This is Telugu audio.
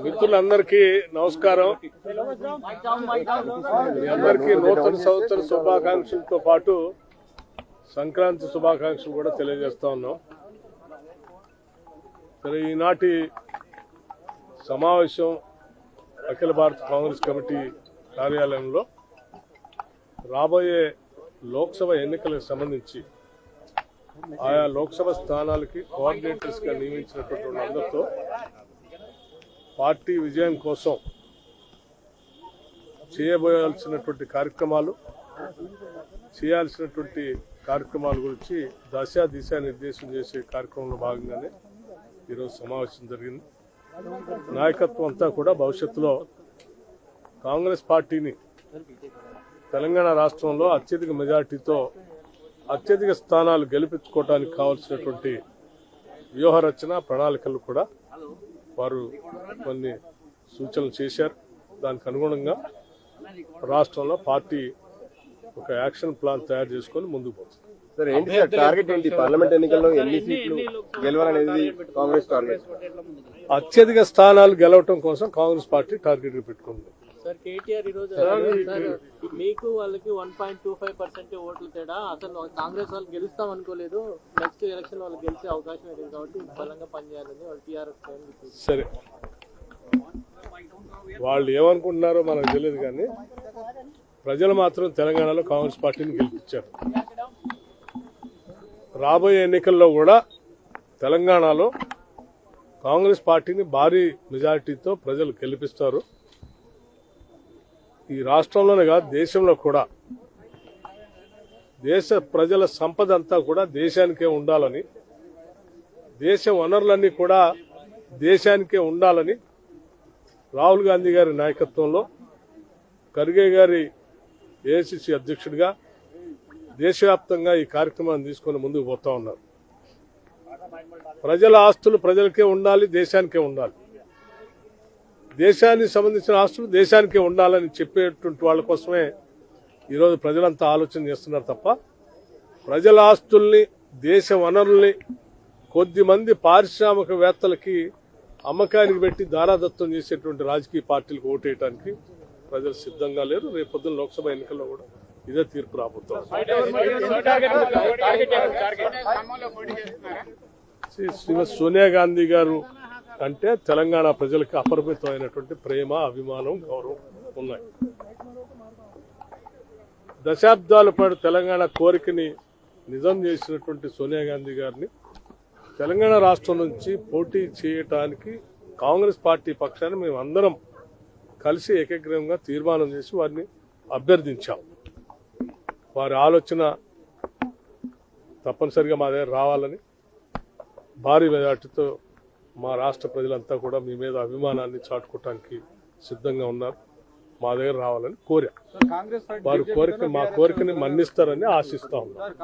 మిత్రులందరికీ నమస్కారం. మీ అందరికీ నూతన సంవత్సర శుభాకాంక్షలతో పాటు సంక్రాంతి శుభాకాంక్షలు కూడా తెలియజేస్తా ఉన్నాం. సరే, ఈనాటి సమావేశం అఖిల భారత కాంగ్రెస్ కమిటీ కార్యాలయంలో రాబోయే లోక్సభ ఎన్నికలకు సంబంధించి ఆయా లోక్సభ స్థానాలకి కోఆర్డినేటర్స్ గా నియమించినటువంటి వాళ్ళందరితో పార్టీ విజయం కోసం చేయబోయాల్సినటువంటి కార్యక్రమాల గురించి దిశా నిర్దేశం చేసే కార్యక్రమంలో భాగంగానే ఈరోజు సమావేశం జరిగింది. నాయకత్వం అంతా కూడా భవిష్యత్తులో కాంగ్రెస్ పార్టీని తెలంగాణ రాష్ట్రంలో అత్యధిక మెజార్టీతో అత్యధిక స్థానాలు గెలిపించుకోవడానికి కావాల్సినటువంటి వ్యూహ రచన ప్రణాళికలు కూడా వారు కొన్ని సూచనలు చేశారు. దానికి అనుగుణంగా రాష్ట్రంలో పార్టీ ఒక యాక్షన్ ప్లాన్ తయారు చేసుకొని ముందుకు పోతుంది. సార్, ఏంటి సార్ టార్గెట్ ఏంటి? పార్లమెంట్ ఎన్నికల్లో ఎన్ని సీట్లు గెలవాలనేది కాంగ్రెస్ టార్గెట్? అత్యధిక స్థానాలు గెలవటం కోసం కాంగ్రెస్ పార్టీ టార్గెట్ పెట్టుకుంది. సార్, కేటీఆర్ ఈరోజు మీకు వాళ్ళకి 1.25% ఓట్లు తేడా, అసలు కాంగ్రెస్ వాళ్ళు గెలుస్తాం అనుకోలేదు, నెక్స్ట్ ఎలక్షన్ వాళ్ళు గెలిచే అవకాశం లేదు కాబట్టి బలంగా పనిచేయాలని వాళ్ళు టీఆర్ఎస్. సరే, వాళ్ళు ఏమనుకుంటున్నారో మనకు తెలియదు, కానీ ప్రజలు మాత్రం తెలంగాణలో కాంగ్రెస్ పార్టీని గెలిపించారు. రాబోయే ఎన్నికల్లో కూడా తెలంగాణలో కాంగ్రెస్ పార్టీని భారీ మెజారిటీతో ప్రజలు గెలిపిస్తారు. ఈ రాష్ట్రంలోనే కాదు, దేశంలో కూడా దేశ ప్రజల సంపద అంతా కూడా దేశానికే ఉండాలని, దేశ వనరులన్నీ కూడా దేశానికే ఉండాలని రాహుల్ గాంధీ గారి నాయకత్వంలో, ఖర్గే గారి ఏఐసిసి అధ్యక్షుడిగా దేశవ్యాప్తంగా ఈ కార్యక్రమాన్ని తీసుకుని ముందుకు పోతా ఉన్నారు. ప్రజల ఆస్తులు ప్రజలకే ఉండాలి, దేశానికే ఉండాలి, దేశానికి సంబంధించిన ఆస్తులు దేశానికే ఉండాలని చెప్పేటువంటి వాళ్ళ కోసమే ఈరోజు ప్రజలంతా ఆలోచన చేస్తున్నారు తప్ప, ప్రజల ఆస్తుల్ని, దేశ వనరుల్ని కొద్దిమంది పారిశ్రామికవేత్తలకి అమ్మకానికి పెట్టి దారాదత్తం చేసేటువంటి రాజకీయ పార్టీలకు ఓటేయడానికి ప్రజలు సిద్ధంగా లేరు. రేపొద్దున లోక్సభ ఎన్నికల్లో కూడా ఇదే తీర్పు రాబోతోంది. శ్రీమతి సోనియా గాంధీ గారు అంటే తెలంగాణ ప్రజలకు అపరిమితమైనటువంటి ప్రేమ, అభిమానం, గౌరవం ఉన్నాయి. దశాబ్దాల పాటు తెలంగాణ కోరికని నిజం చేసినటువంటి సోనియా గాంధీ గారిని తెలంగాణ రాష్ట్రం నుంచి పోటీ చేయటానికి కాంగ్రెస్ పార్టీ పక్షాన్ని మేము అందరం కలిసి ఏకగ్రీవంగా తీర్మానం చేసి వారిని అభ్యర్థించాం. వారి ఆలోచన తప్పనిసరిగా మా దగ్గర రావాలని, భారీ మెజార్టీతో మా రాష్ట్ర ప్రజలంతా కూడా మీ మీద అభిమానాన్ని చాటుకోవటానికి సిద్ధంగా ఉన్నారు. మా దగ్గర రావాలని కోరా. వారి మా కోరికని మన్నిస్తారని ఆశిస్తా ఉన్నారు.